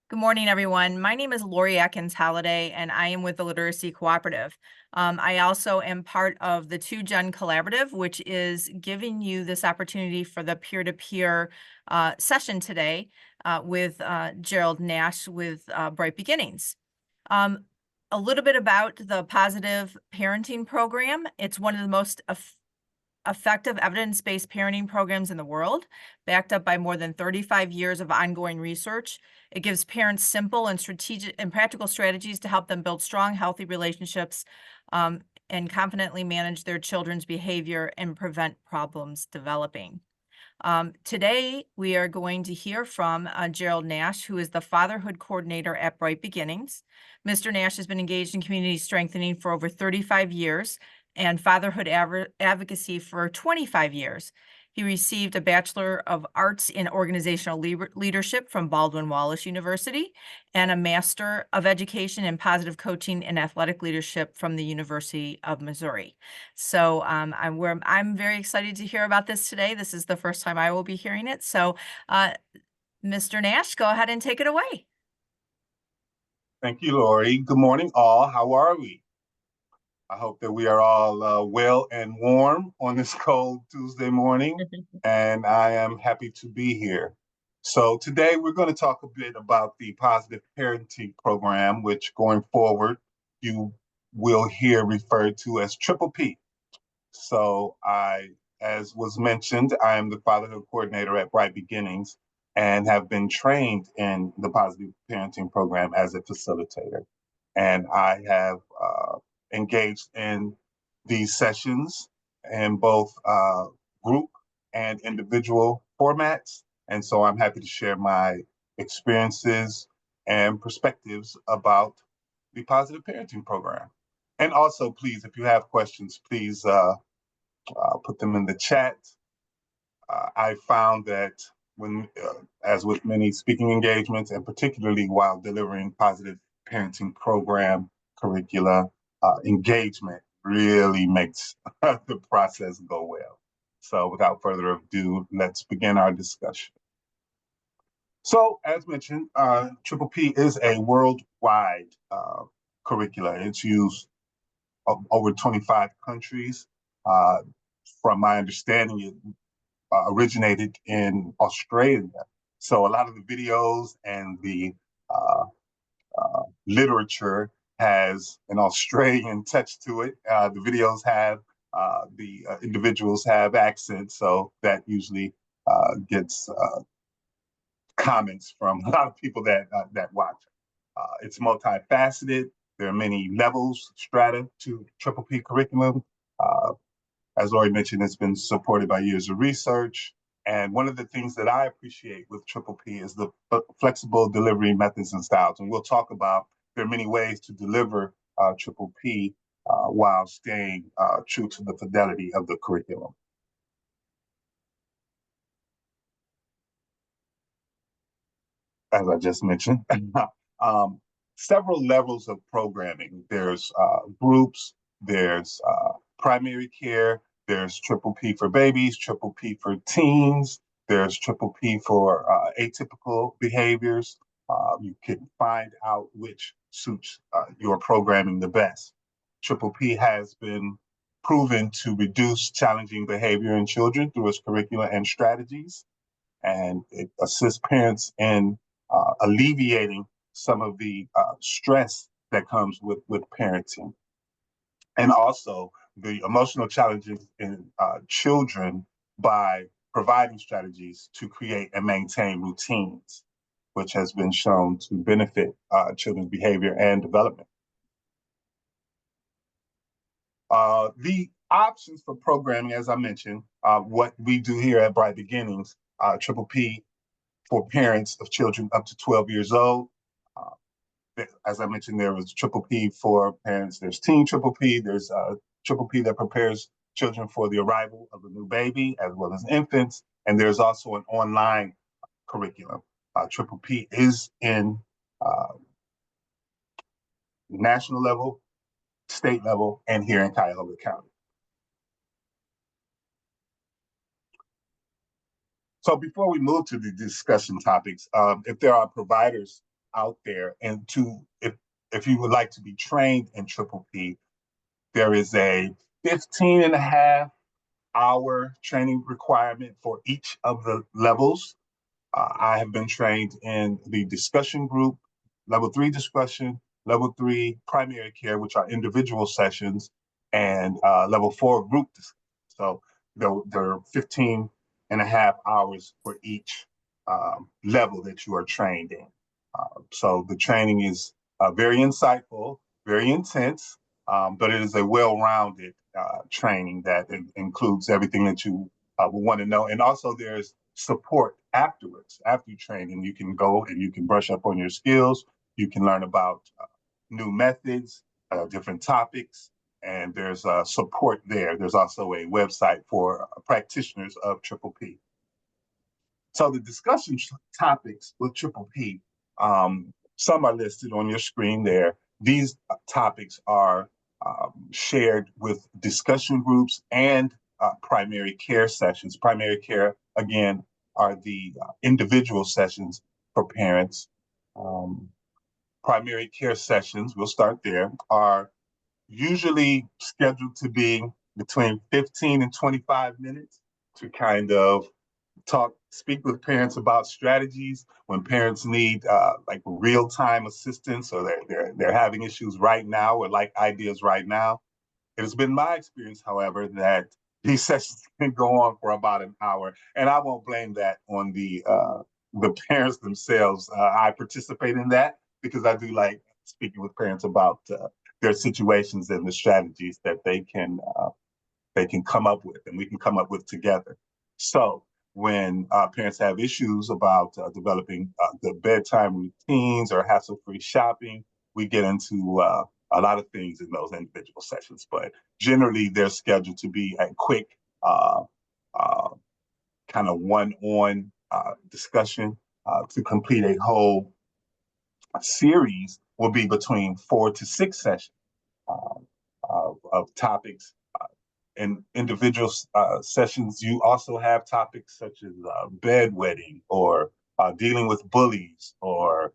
Good morning, everyone. My name is Lori Atkins Holliday, and I am with the Literacy Cooperative. I also am part of the 2Gen Collaborative, which is giving you this opportunity for the peer-to-peer session today with Jerrold Nash with Bright Beginnings. A little bit about the Positive Parenting Program. It's one of the most effective evidence-based parenting programs in the world, backed up by more than 35 years of ongoing research. It gives parents simple and strategic and practical strategies to help them build strong, healthy relationships and confidently manage their children's behavior and prevent problems developing. Today, we are going to hear from Jerrold Nash, who is the Fatherhood Coordinator at Bright Beginnings. Mr. Nash has been engaged in community strengthening for over 35 years and fatherhood advocacy for 25 years. He received a Bachelor of Arts in Organizational Leadership from Baldwin Wallace University and a Master of Education in Positive Coaching and Athletic Leadership from the University of Missouri. So I'm very excited to hear about this today. This is the first time I will be hearing it. So Mr. Nash, go ahead and take it away. Thank you, Lori. Good morning, all. How are we? I hope that we are all well and warm on this cold Tuesday morning, and I am happy to be here. So today we're going to talk a bit about the Positive Parenting Program, which going forward you will hear referred to as Triple P. So as was mentioned, I am the Fatherhood Coordinator at Bright Beginnings and have been trained in the Positive Parenting Program as a facilitator. And I have engaged in these sessions in both group and individual formats. And so I'm happy to share my experiences and perspectives about the Positive Parenting Program. And also, please, if you have questions, please put them in the chat. I found that as with many speaking engagements, and particularly while delivering Positive Parenting Program curricula, engagement really makes the process go well. So without further ado, let's begin our discussion. So as mentioned, Triple P is a worldwide curricula. It's used over 25 countries. From my understanding, it originated in Australia. So a lot of the videos and the literature has an Australian touch to it. The videos have, the individuals have accents, so that usually gets comments from a lot of people that watch. It's multifaceted. There are many levels, strata to Triple P curriculum. As Lori mentioned, it's been supported by years of research. And one of the things that I appreciate with Triple P is the flexible delivery methods and styles. And we'll talk about there are many ways to deliver Triple P while staying true to the fidelity of the curriculum. As I just mentioned, several levels of programming. There's groups, there's primary care, there's Triple P for babies, Triple P for teens, there's Triple P for atypical behaviors. You can find out which suits your programming the best. Triple P has been proven to reduce challenging behavior in children through its curricula and strategies, and it assists parents in alleviating some of the stress that comes with parenting. And also the emotional challenges in children by providing strategies to create and maintain routines, which has been shown to benefit children's behavior and development. The options for programming, as I mentioned, what we do here at Bright Beginnings, Triple P for parents of children up to 12 years old. As I mentioned, there was Triple P for parents. There's Teen Triple P. There's Triple P that prepares children for the arrival of a new baby, as well as infants. And there's also an online curriculum. Triple P is in national level, state level, and here in Cuyahoga County. So before we move to the discussion topics, if there are providers out there. And if you would like to be trained in Triple P, there is a 15 and a half hour training requirement for each of the levels. I have been trained in the discussion group, level 3 discussion, level 3 primary care, which are individual sessions, and level 4 group. So there are 15 and a half hours for each level that you are trained in. So the training is very insightful, very intense, but it is a well-rounded training that includes everything that you will want to know. And also there's support afterwards. After you train, and you can go and you can brush up on your skills. You can learn about new methods, different topics, and there's support there. There's also a website for practitioners of Triple P. So the discussion topics with Triple P, some are listed on your screen there. These topics are shared with discussion groups and primary care sessions. Primary care, again, are the individual sessions for parents. Primary care sessions, we'll start there, are usually scheduled to be between 15 and 25 minutes to kind of speak with parents about strategies when parents need like real-time assistance, or they're having issues right now or like ideas right now. It has been my experience, however, that these sessions can go on for about an hour, and I won't blame that on the parents themselves. I participate in that because I do like speaking with parents about their situations and the strategies that they can come up with, and we can come up with together. So when parents have issues about developing the bedtime routines or hassle-free shopping, we get into a lot of things in those individual sessions. But generally, they're scheduled to be a quick uh, kind of one-on discussion. To complete a whole series will be between 4 to 6 sessions of topics. In individual sessions, you also have topics such as bedwetting, or dealing with bullies, or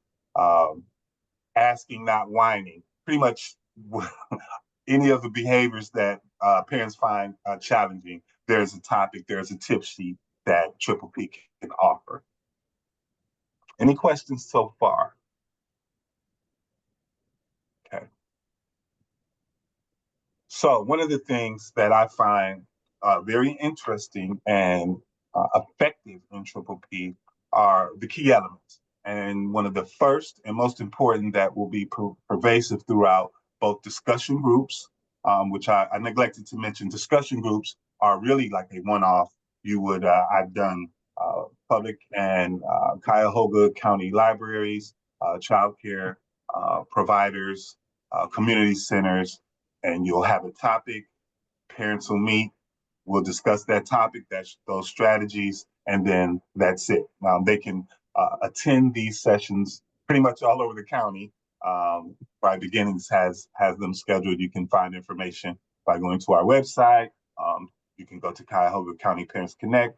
asking, not whining. Pretty much any of the behaviors that parents find challenging, there's a topic, there's a tip sheet that Triple P can offer. Any questions so far? Okay. So one of the things that I find very interesting and effective in Triple P are the key elements. And one of the first and most important that will be pervasive throughout both discussion groups, which I neglected to mention. Discussion groups are really like a one-off. I've done public and Cuyahoga County libraries, childcare providers, community centers, and you'll have a topic. Parents will meet, we'll discuss that topic, those strategies, and then that's it. They can attend these sessions pretty much all over the county. By Beginnings has them scheduled. You can find information by going to our website. You can go to Cuyahoga County Parents Connect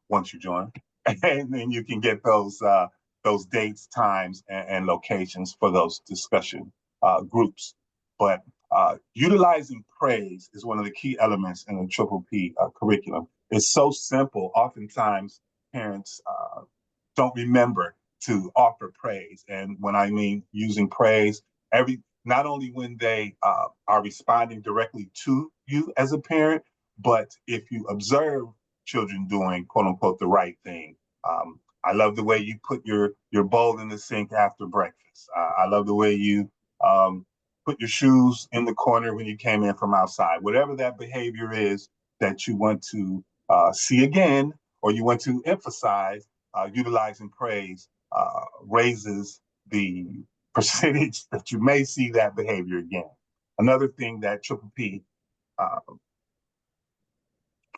once you join, and then you can get those dates, times, and locations for those discussion groups. But utilizing praise is one of the key elements in the Triple P curriculum. It's so simple. Oftentimes, parents don't remember to offer praise. And when I mean using praise, not only when they are responding directly to you as a parent, but if you observe children doing "quote unquote" the right thing. I love the way you put your bowl in the sink after breakfast. I love the way you put your shoes in the corner when you came in from outside. Whatever that behavior is that you want to see again, or you want to emphasize, utilizing praise raises the percentage that you may see that behavior again. Another thing that Triple P uh,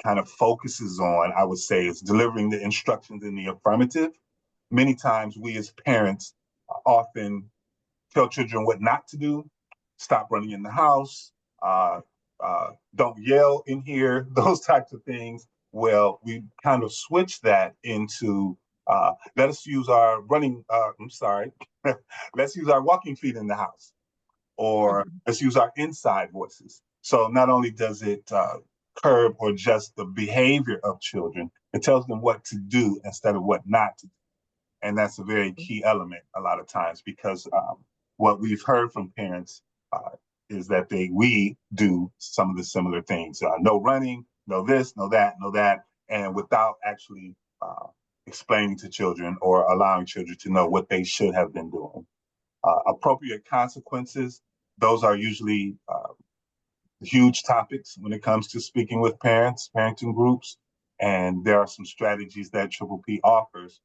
kind of focuses on, I would say, is delivering the instructions in the affirmative. Many times we as parents often tell children what not to do: stop running in the house, uh, don't yell in here, those types of things. Well, we kind of switch that into Let us use our let's use our walking feet in the house, or let's use our inside voices. So not only does it curb or adjust the behavior of children, it tells them what to do instead of what not to do. And that's a very key element a lot of times, because what we've heard from parents is that we do some of the similar things. No running, no this, no that, no that, and without actually explaining to children or allowing children to know what they should have been doing. Appropriate consequences, those are usually huge topics when it comes to speaking with parents, parenting groups, and there are some strategies that Triple P offers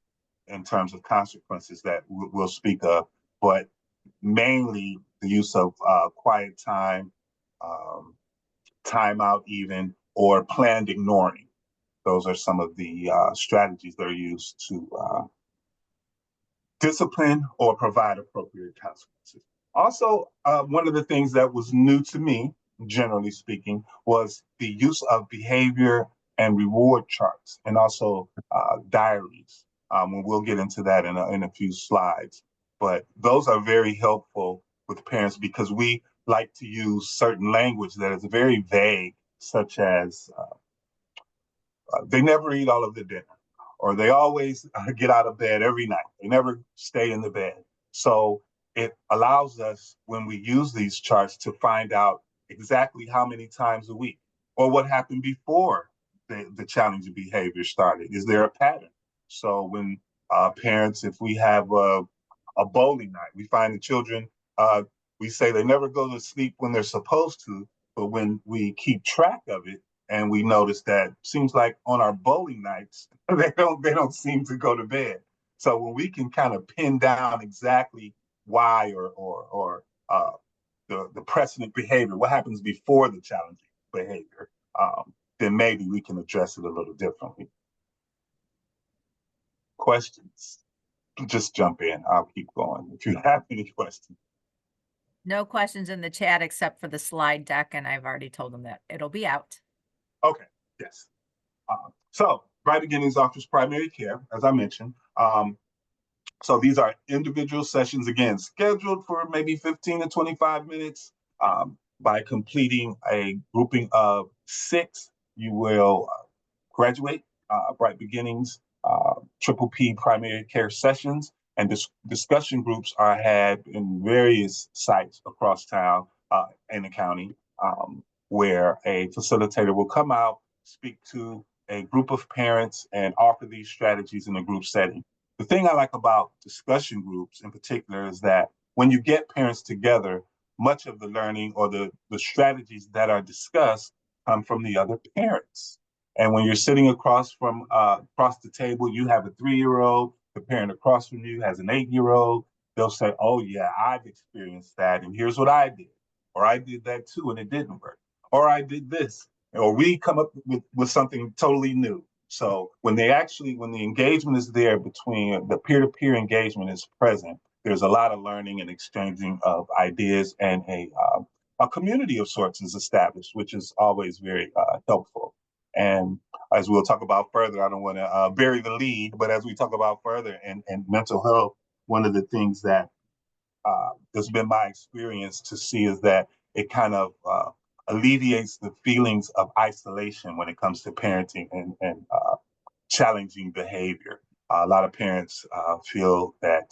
in terms of consequences that we'll speak of, but mainly the use of quiet time, timeout even, or planned ignoring. Those are some of the strategies that are used to discipline or provide appropriate consequences. Also, one of the things that was new to me, generally speaking, was the use of behavior and reward charts, and also diaries. And we'll get into that in a few slides. But those are very helpful with parents, because we like to use certain language that is very vague, such as they never eat all of the dinner, or they always get out of bed every night. They never stay in the bed. So it allows us, when we use these charts, to find out exactly how many times a week, or what happened before the challenging behavior started. Is there a pattern? So when parents, if we have a bowling night, we find the children, we say they never go to sleep when they're supposed to, but when we keep track of it, and we notice that seems like on our bowling nights they don't seem to go to bed. So when we can kind of pin down exactly why, or the precedent behavior, what happens before the challenging behavior, then maybe we can address it a little differently. Questions? Just jump in. I'll keep going if you have any questions. No questions in the chat except for the slide deck, and I've already told them that it'll be out. Okay, yes. So Bright Beginnings offers primary care, as I mentioned. So these are individual sessions, again, scheduled for maybe 15 to 25 minutes. By completing a grouping of 6, you will graduate Bright Beginnings Triple P primary care sessions, and discussion groups are had in various sites across town in the county, where a facilitator will come out, speak to a group of parents, and offer these strategies in a group setting. The thing I like about discussion groups in particular is that when you get parents together, much of the learning or the strategies that are discussed come from the other parents. And when you're sitting across the table, you have a 3-year-old, the parent across from you has an 8-year-old. They'll say, "Oh yeah, I've experienced that, and here's what I did, or I did that too, and it didn't work, or I did this," or we come up with something totally new. So when the engagement is there, between the peer-to-peer engagement is present, there's a lot of learning and exchanging of ideas, and a community of sorts is established, which is always very helpful. And as we'll talk about further, I don't want to bury the lead, but as we talk about further and mental health, one of the things that has been my experience to see is that it kind of alleviates the feelings of isolation when it comes to parenting and challenging behavior. A lot of parents feel that,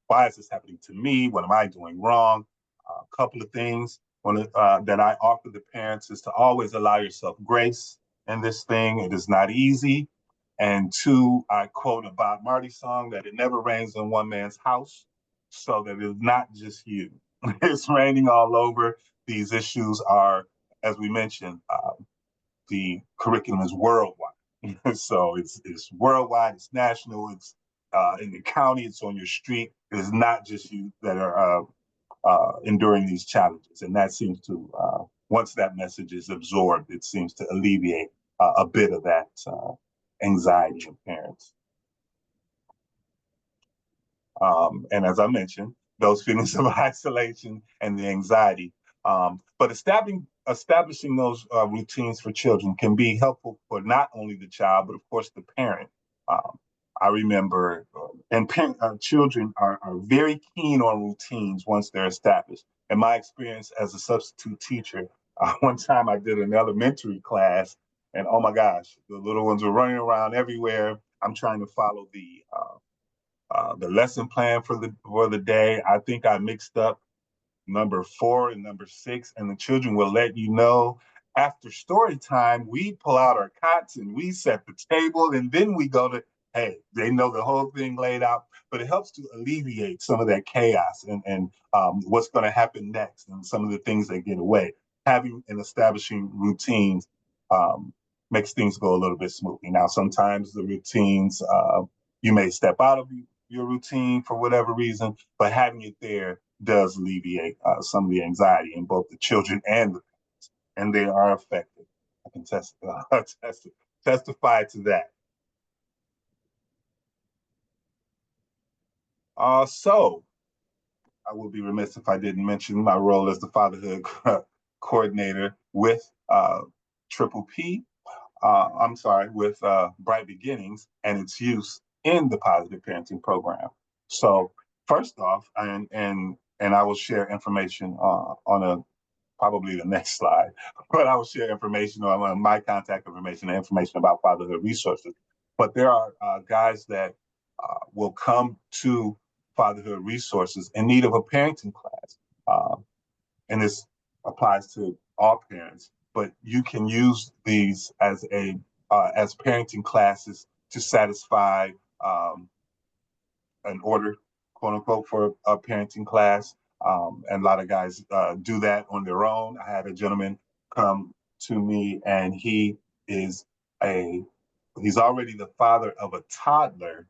why is this happening to me? What am I doing wrong? A couple of things that I offer the parents is to always allow yourself grace in this thing. It is not easy. And 2, I quote a Bob Marley song, that it never rains in one man's house, so that it's not just you. It's raining all over. These issues are, as we mentioned, the curriculum is worldwide. So it's worldwide, it's national, it's in the county, it's on your street. It is not just you that are enduring these challenges. And that seems to, once that message is absorbed, it seems to alleviate a bit of that anxiety in parents. And as I mentioned, those feelings of isolation and the anxiety. But establishing those routines for children can be helpful for not only the child, but of course the parent. I remember, children are very keen on routines once they're established. In my experience as a substitute teacher, one time I did an elementary class, and oh my gosh, the little ones were running around everywhere. I'm trying to follow the lesson plan for the day. I think I mixed up number 4 and number 6, and the children will let you know after story time. We pull out our cots and we set the table, and then we go to, hey, they know the whole thing laid out, but it helps to alleviate some of that chaos and what's going to happen next and some of the things that get away. Having and establishing routines um, makes things go a little bit smoothly. Now, sometimes the routines, you may step out of your routine for whatever reason, but having it there does alleviate some of the anxiety in both the children and the parents, and they are effective. I can testify to that. So I will be remiss if I didn't mention my role as the fatherhood coordinator with Triple P. I'm sorry, with Bright Beginnings and its use in the positive parenting program. So first off, and I will share information on a probably the next slide, but I will share information on my contact information and information about fatherhood resources. But there are guys that will come to fatherhood resources in need of a parenting class. Uh, and this applies to all parents, but you can use these as parenting classes to satisfy an order, quote unquote, for a parenting class. And a lot of guys do that on their own. I had a gentleman come to me, and is a he's already the father of a toddler,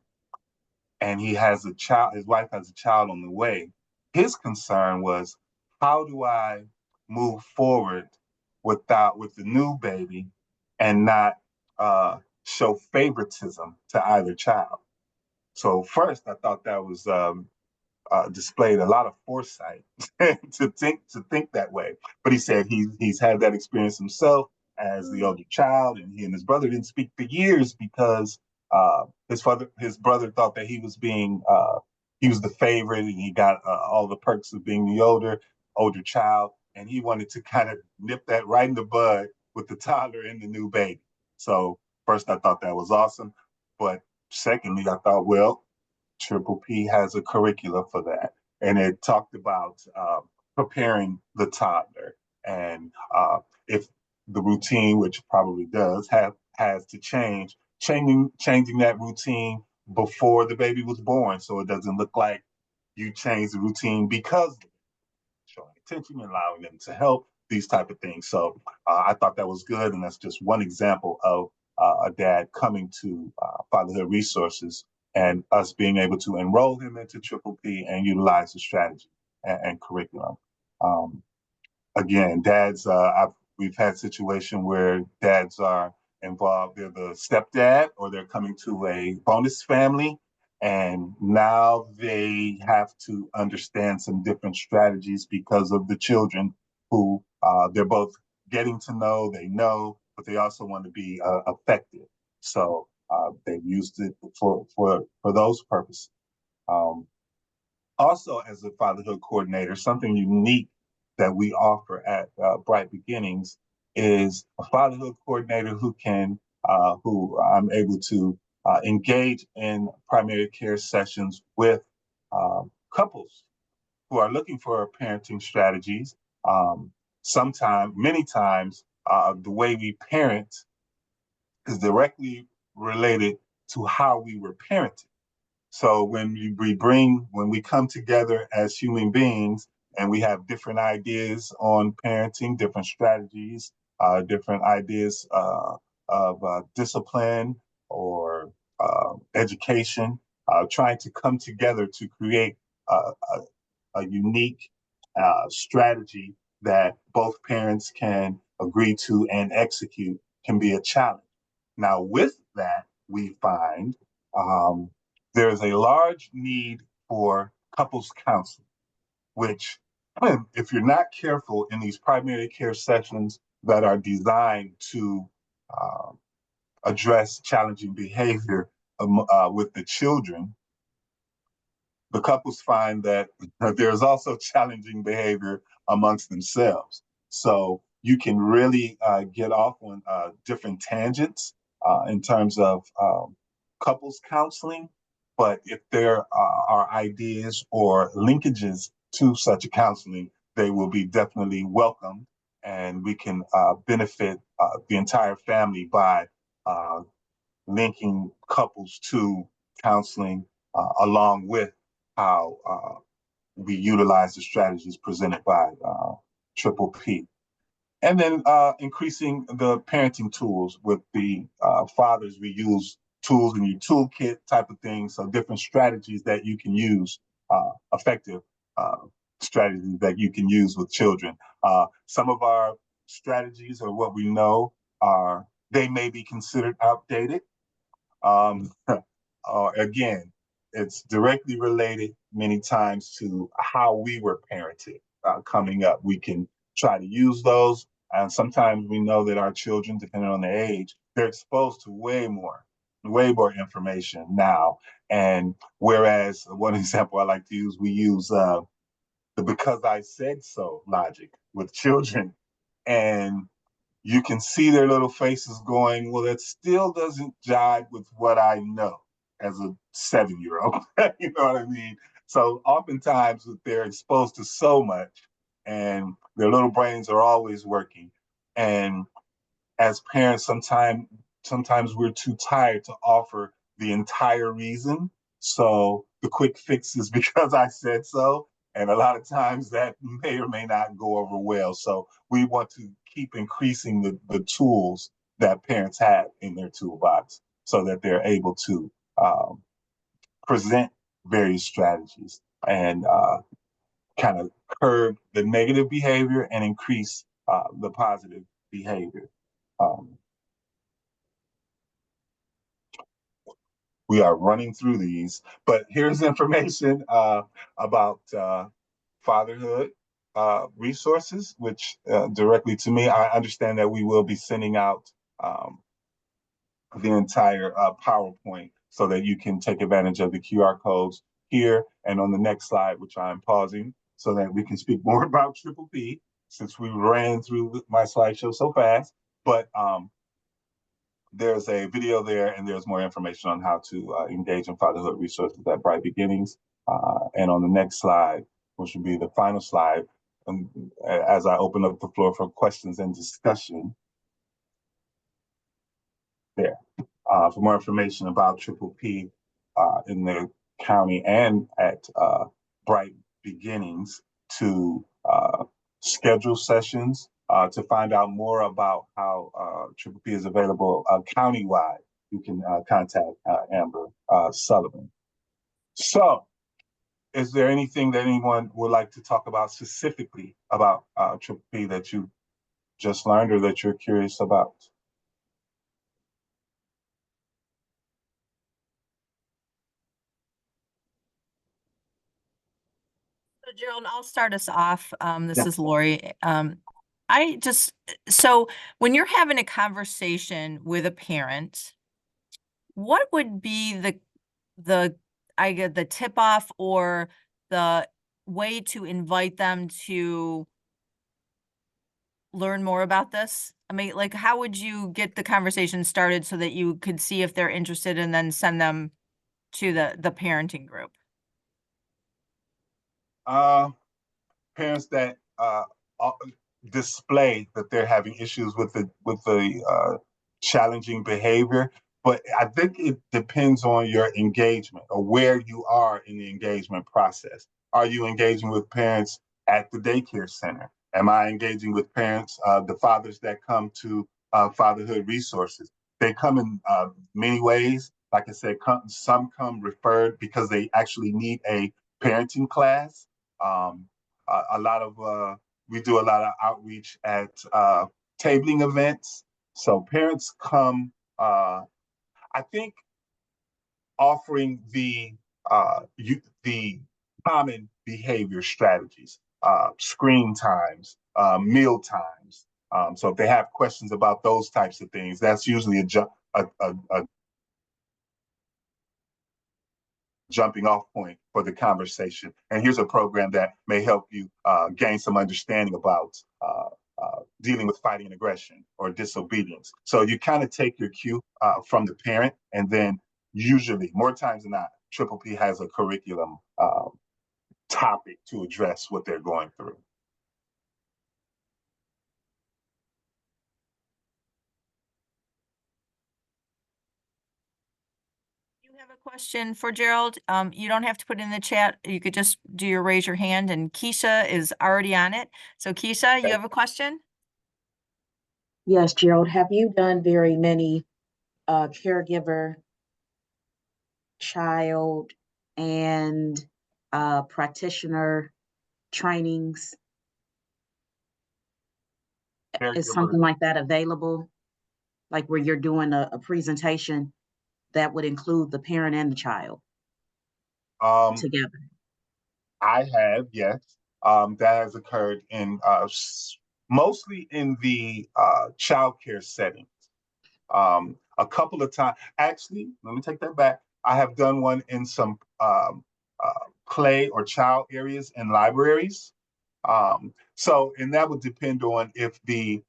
and he has a child. His wife has a child on the way. His concern was, how do I move forward with the new baby and not show favoritism to either child? So first, I thought that was displayed a lot of foresight to think that way. But he said he's had that experience himself as the older child, and he and his brother didn't speak for years because his brother thought that he was the favorite, and he got all the perks of being the older child, and he wanted to kind of nip that right in the bud with the toddler and the new baby. So first, I thought that was awesome, but secondly, I thought, well, Triple P has a curricula for that, and it talked about preparing the toddler, and if the routine, which probably does has to changing that routine before the baby was born, so it doesn't look like you change the routine because showing attention and allowing them to help, these type of things. So I thought that was good, and that's just one example of a dad coming to Fatherhood Resources and us being able to enroll him into Triple P and utilize the strategy and curriculum. Um, Again, dads, we've had situation where dads are involved. They're the stepdad, or they're coming to a bonus family, and now they have to understand some different strategies because of the children who they're both getting to know. They know, but they also want to be effective. So they've used it for those purposes. Um, Also, as a fatherhood coordinator, something unique that we offer at Bright Beginnings is a fatherhood coordinator who I'm able to engage in primary care sessions with couples who are looking for parenting strategies. Um, Many times, the way we parent is directly related to how we were parented. So when we come together as human beings and we have different ideas on parenting, different strategies, different ideas of discipline or education, trying to come together to create a unique strategy that both parents can agree to and execute can be a challenge. Now, with that, we find um, there's a large need for couples counseling, which, if you're not careful in these primary care sessions that are designed to uh, address challenging behavior, with the children, the couples find that there's also challenging behavior amongst themselves. So you can really get off on different tangents in terms of couples counseling. But if there are ideas or linkages to such a counseling, they will be definitely welcomed, and we can benefit the entire family by uh, linking couples to counseling along with how we utilize the strategies presented by Triple P. And then increasing the parenting tools with the fathers. We use tools in your toolkit type of thing. So different strategies that you can use, effective uh, strategies that you can use with children. Some of our strategies or what we know are, they may be considered outdated. Um, again, it's directly related many times to how we were parented coming up. We can try to use those. And sometimes we know that our children, depending on their age, they're exposed to way more information now. And whereas one example I like to use, we use the because I said so logic with children. And you can see their little faces going, well, that still doesn't jive with what I know as a 7-year old. You know what I mean? So oftentimes they're exposed to so much and their little brains are always working. And as parents, sometimes we're too tired to offer the entire reason. So the quick fix is because I said so. And a lot of times that may or may not go over well. So we want to keep increasing the tools that parents have in their toolbox so that they're able to present various strategies and kind of curb the negative behavior and increase the positive behavior. Um, we are running through these, but here's information about fatherhood resources, which directly to me, I understand that we will be sending out the entire PowerPoint so that you can take advantage of the QR codes here and on the next slide, which I'm pausing so that we can speak more about Triple P since we ran through my slideshow so fast. But there's a video there and there's more information on how to engage in fatherhood resources at Bright Beginnings. And on the next slide, which will be the final slide, as I open up the floor for questions and discussion, there. For more information about Triple P in the county and at Bright Beginnings, to schedule sessions, to find out more about how Triple P is available countywide, you can contact Amber Sullivan. So, is there anything that anyone would like to talk about specifically about Triple P that you just learned or that you're curious about? So Gerald, I'll start us off. This Yeah. is Lori. I just, so when you're having a conversation with a parent, what would be the, I get the tip off or the way to invite them to learn more about this? I mean, like, how would you get the conversation started so that you could see if they're interested and then send them to the parenting group? Uh, Parents that display that they're having issues with the challenging behavior. But I think it depends on your engagement or where you are in the engagement process. Are you engaging with parents at the daycare center? Am I engaging with parents, the fathers that come to fatherhood resources? They come in many ways. Like I said, some come referred because they actually need a parenting class. Um, a lot of we do a lot of outreach at tabling events. So parents come. I think offering the common behavior strategies, screen times, meal times. So if they have questions about those types of things, that's usually a jumping off point for the conversation. And here's a program that may help you gain some understanding about dealing with fighting and aggression or disobedience. So you kind of take your cue from the parent, and then usually, more times than not, Triple P has a curriculum topic to address what they're going through. You have a question for Jerrold? You don't have to put it in the chat. You could just do your raise your hand, and Keisha is already on it. So Keisha, you have a question? Yes, Jerrold, have you done very many caregiver, child, and practitioner trainings? Is something Caregiver, like that available? Like where you're doing a presentation that would include the parent and the child together? I have, yes. That has occurred in mostly in the childcare settings. A couple of times, actually, let me take that back. I have done one in some play or child areas in libraries. And that would depend on if the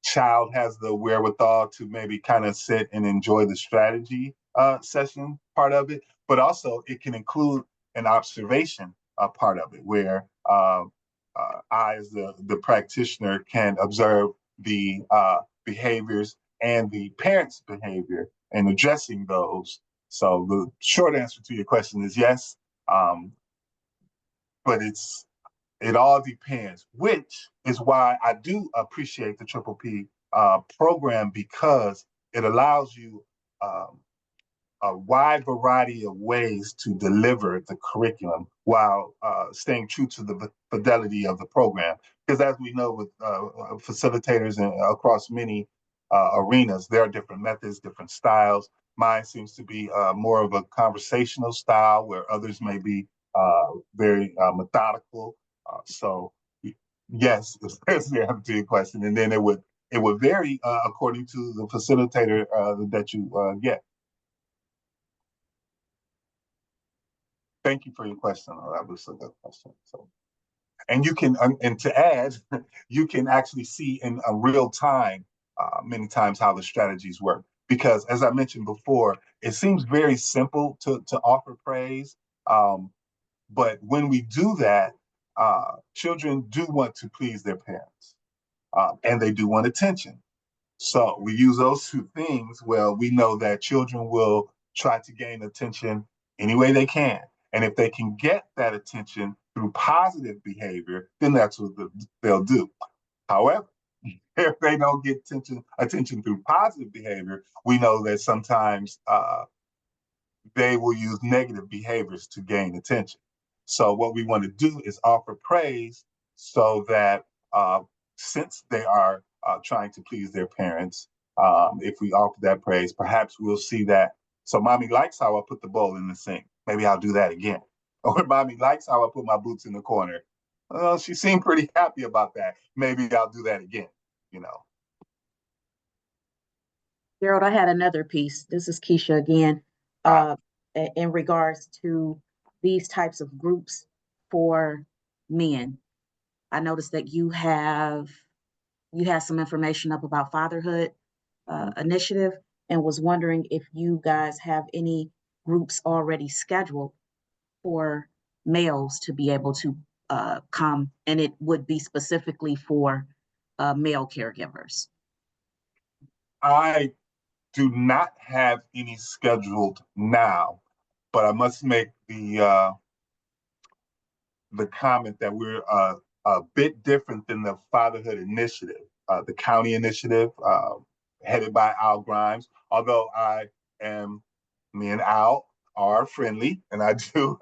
child has the wherewithal to maybe kind of sit and enjoy the strategy session part of it, but also it can include an observation part of it where I, as the practitioner, can observe the behaviors and the parents' behavior and addressing those. So the short answer to your question is yes, but it all depends, which is why I do appreciate the Triple P program, because it allows you a wide variety of ways to deliver the curriculum while staying true to the fidelity of the program. Because as we know with facilitators and across many arenas, there are different methods, different styles. Mine seems to be more of a conversational style, where others may be very methodical. So yes, there's the answer to your question, and then it would vary according to the facilitator that you get. Thank you for your question. That was a good question. So, and you can, and to add, you can actually see in a real time many times how the strategies work. Because as I mentioned before, it seems very simple to offer praise, but when we do that, children do want to please their parents, and they do want attention. So we use those two things. Well, we know that children will try to gain attention any way they can. And if they can get that attention through positive behavior, then that's what they'll do. However, if they don't get attention through positive behavior, we know that sometimes they will use negative behaviors to gain attention. So what we want to do is offer praise so that since they are trying to please their parents, if we offer that praise, perhaps we'll see that. So mommy likes how I put the bowl in the sink. Maybe I'll do that again. Or mommy likes how I put my boots in the corner. She seemed pretty happy about that. Maybe I'll do that again, you know. Jerrold, I had another piece. This is Keisha again. In regards to these types of groups for men, I noticed that you had some information up about Fatherhood Initiative, and was wondering if you guys have any groups already scheduled for males to be able to come, and it would be specifically for male caregivers. I do not have any scheduled now, but I must make the comment that we're a bit different than the Fatherhood Initiative, the county initiative headed by Al Grimes. Although me and Al are friendly, and I do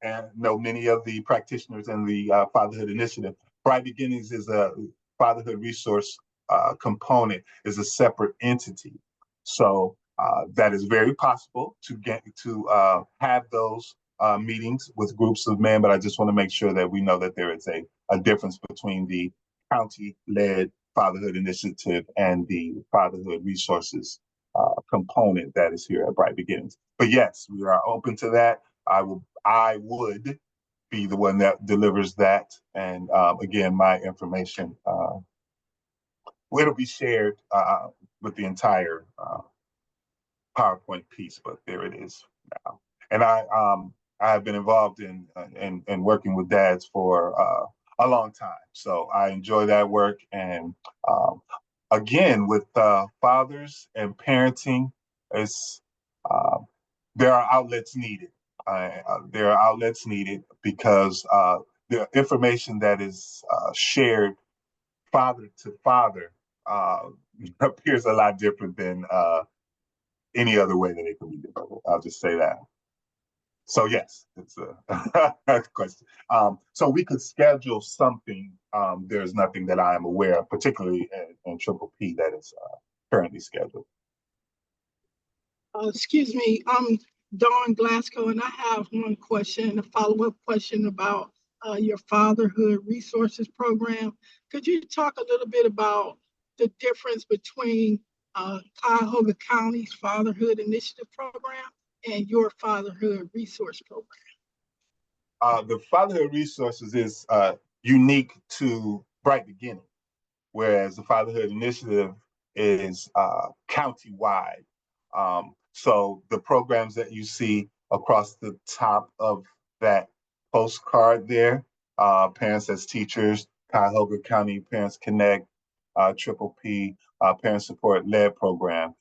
and know many of the practitioners in the Fatherhood Initiative. Bright Beginnings is a fatherhood resource component, is a separate entity. So that is very possible to get to have those meetings with groups of men, but I just want to make sure that we know that there is a difference between the county-led fatherhood initiative and the fatherhood resources component that is here at Bright Beginnings. But yes, we are open to that. I would be the one that delivers that. And again, my information it'll be shared with the entire PowerPoint piece, but there it is now. And I have been involved in working with dads for a long time, so I enjoy that work. And again, with fathers and parenting, it's there are outlets needed. There are outlets needed because the information that is shared father to father appears a lot different than any other way that it can be delivered. I'll just say that. So yes, it's a question. So we could schedule something. There's nothing that I am aware of, particularly in Triple P, that is currently scheduled. Excuse me, I'm Dawn Glasgow, and I have one question, a follow-up question about your Fatherhood Resources Program. Could you talk a little bit about the difference between Cuyahoga County's Fatherhood Initiative Program and your Fatherhood Resource Program? The Fatherhood Resources is unique to Bright Beginning, whereas the Fatherhood Initiative is county-wide. So the programs that you see across the top of that postcard there, Parents as Teachers, Cuyahoga County Parents Connect, Triple P, Parent Support Led Program,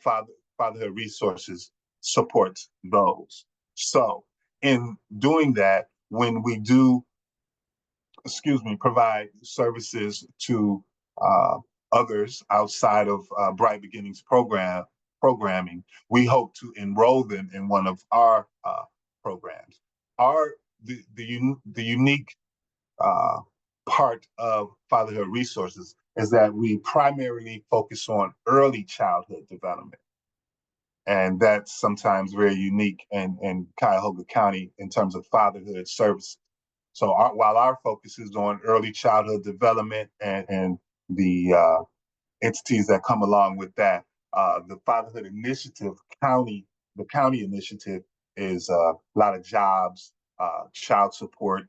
Fatherhood Resources supports those. So in doing that, when we do, provide services to others outside of Bright Beginnings programming, we hope to enroll them in one of our programs. The unique part of Fatherhood Resources is that we primarily focus on early childhood development. And that's sometimes very unique in Cuyahoga County in terms of fatherhood services. So while our focus is on early childhood development and the entities that come along with that, the Fatherhood Initiative the county initiative is a lot of jobs, child support,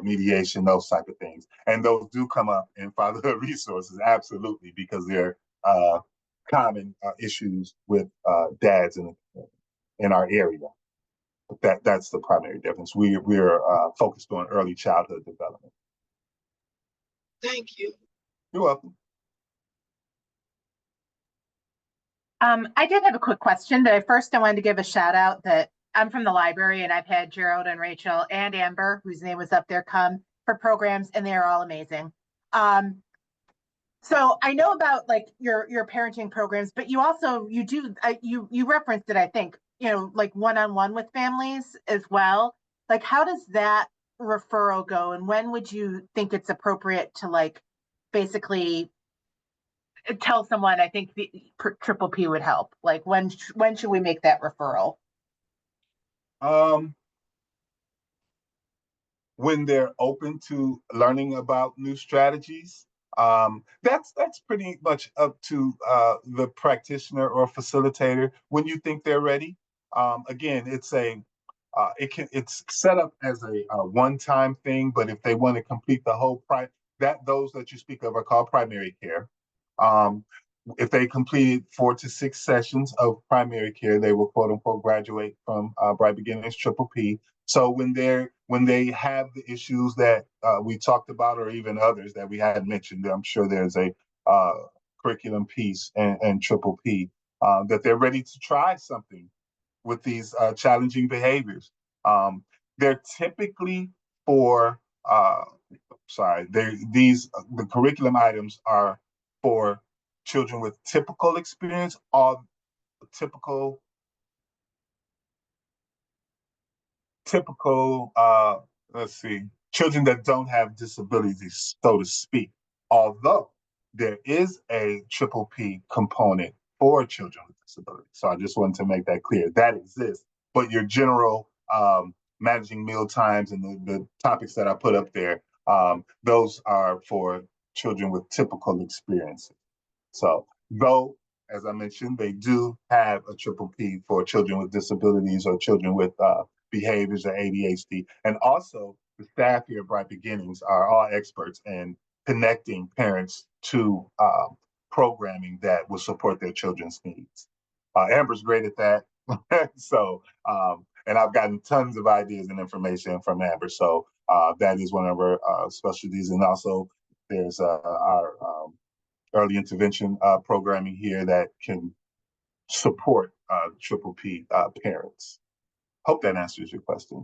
mediation, those type of things. And those do come up in Fatherhood Resources, absolutely, because they're common issues with dads in our area. That's the primary difference. We're focused on early childhood development. Thank you. You're welcome. I did have a quick question, but first I wanted to give a shout out that I'm from the library and I've had Jerrold and Rachel and Amber, whose name was up there, come for programs, and they are all amazing. So I know about like your parenting programs, but you also you referenced it, I think, like one-on-one with families as well. Like, how does that referral go, and when would you think it's appropriate to like basically tell someone, I think the Triple P would help? Like, when should we make that referral? When they're open to learning about new strategies. That's pretty much up to the practitioner or facilitator when you think they're ready. Again, it's set up as a one-time thing, but if they want to complete the whole those that you speak of are called primary care. If they completed 4 to 6 sessions of primary care, they will quote unquote graduate from Bright Beginnings Triple P. So when they have the issues that we talked about, or even others that we hadn't mentioned, I'm sure there's a curriculum piece and Triple P that they're ready to try something with these challenging behaviors. They're typically for the curriculum items are for children with typical experience or typical children that don't have disabilities, so to speak. Although there is a Triple P component for children with disabilities. So I just wanted to make that clear. That exists, but your general managing meal times and the topics that I put up there, those are for children with typical experiences. So though, as I mentioned, they do have a triple P for children with disabilities or children with behaviors or ADHD. And also, the staff here at Bright Beginnings are all experts in connecting parents to programming that will support their children's needs. Amber's great at that. So, and I've gotten tons of ideas and information from Amber. So that is one of our specialties. And also there's our early intervention programming here that can support triple P parents. Hope that answers your question.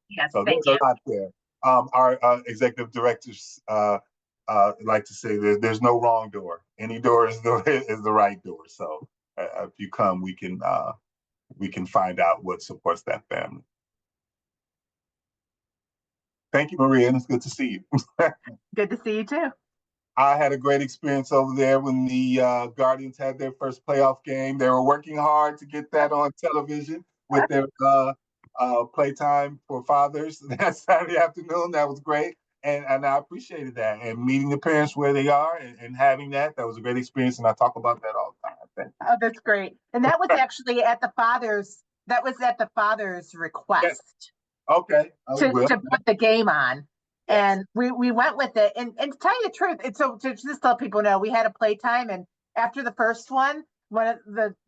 Yes, So thank there's you. a lot there. Our executive directors like to say there's no wrong door. Any door is the right door. So if you come, we can find out what supports that family. Thank you, Maria, and it's good to see you. Good to see you too. I had a great experience over there when the Guardians had their first playoff game. They were working hard to get that on television with their playtime for fathers that Saturday afternoon. That was great. And I appreciated that. And meeting the parents where they are and having that was a great experience. And I talk about that all the time. Thank you. Oh, that's great. And that was actually at the father's request. Yes. Okay. To put the game on. Yes. And we went with it. And to tell you the truth, and so to just let people know, we had a playtime, and after the first one of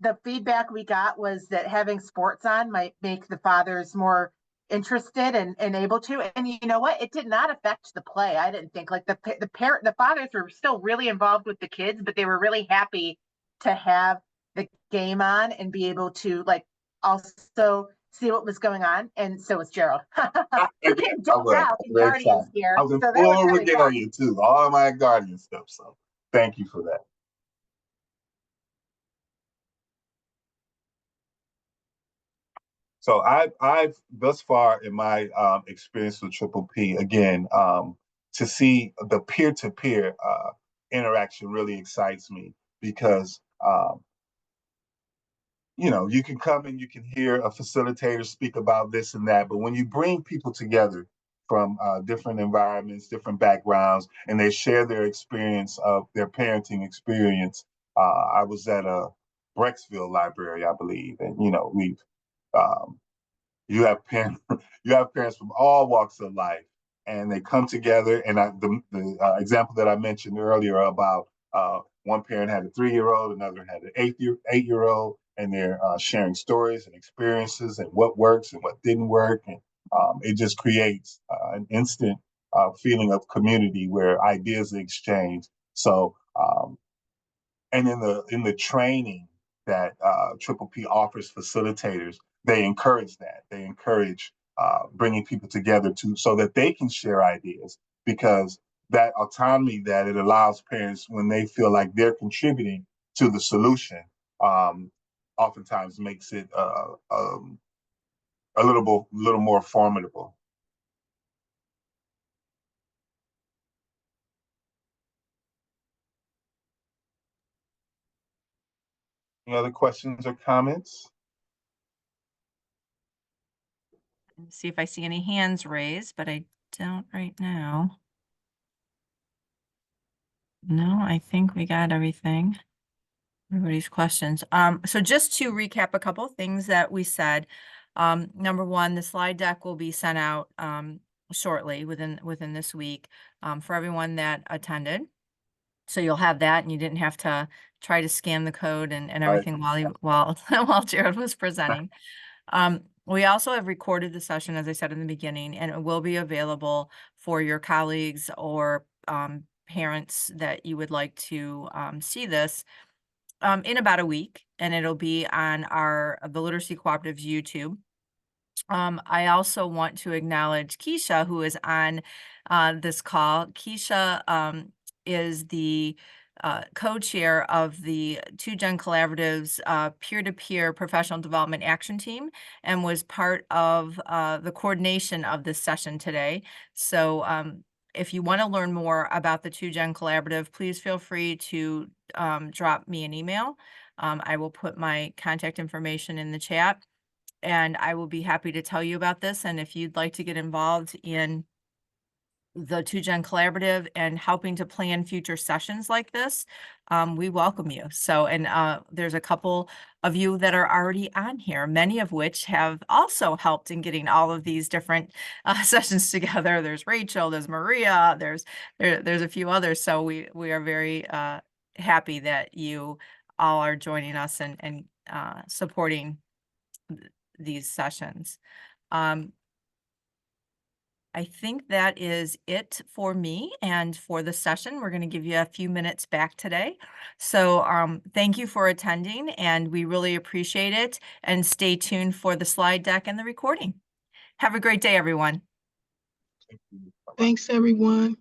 the feedback we got was that having sports on might make the fathers more interested and able to. And you know what? It did not affect the play. I didn't think, like, the fathers were still really involved with the kids, but they were really happy to have the game on and be able to, like, also see what was going on. And so was Jerrold. I was in full regalia too, all my Guardian stuff. So thank you for that. So I've thus far in my experience with Triple P, again, to see the peer-to-peer interaction really excites me because you can come and you can hear a facilitator speak about this and that, but when you bring people together from different environments, different backgrounds, and they share their experience of their parenting experience. I was at a Brecksville library, I believe, and we've you have parents from all walks of life, and they come together. And the example that I mentioned earlier about one parent had a 3-year-old, another had an 8-year-old, and they're sharing stories and experiences and what works and what didn't work, and it just creates an instant feeling of community where ideas are exchanged. So, and in the training that Triple P offers facilitators, they encourage that. They encourage bringing people together so that they can share ideas, because that autonomy that it allows parents when they feel like they're contributing to the solution, oftentimes makes it a little more formidable. Any other questions or comments? Let's see if I see any hands raised, but I don't right now. No, I think we got everything. Everybody's questions. So just to recap a couple of things that we said. Number one, the slide deck will be sent out shortly within this week for everyone that attended. So you'll have that, and you didn't have to try to scan the code and everything while Jerrold was presenting. We also have recorded the session, as I said in the beginning, and it will be available for your colleagues or parents that you would like to see this in about a week, and it'll be on the Literacy Cooperative's YouTube. I also want to acknowledge Keisha, who is on this call. Keisha is the co-chair of the Two Gen Collaborative's peer-to-peer professional development action team, and was part of the coordination of this session today. So if you want to learn more about the Two Gen Collaborative, please feel free to drop me an email. I will put my contact information in the chat, and I will be happy to tell you about this. And if you'd like to get involved in the 2Gen Collaborative and helping to plan future sessions like this, we welcome you. So, and there's a couple of you that are already on here, many of which have also helped in getting all of these different sessions together. There's Rachel, there's Maria, there's a few others. So we are very happy that you all are joining us and supporting these sessions. I think that is it for me and for the session. We're going to give you a few minutes back today. So thank you for attending, and we really appreciate it. And stay tuned for the slide deck and the recording. Have a great day, everyone. Thanks, everyone.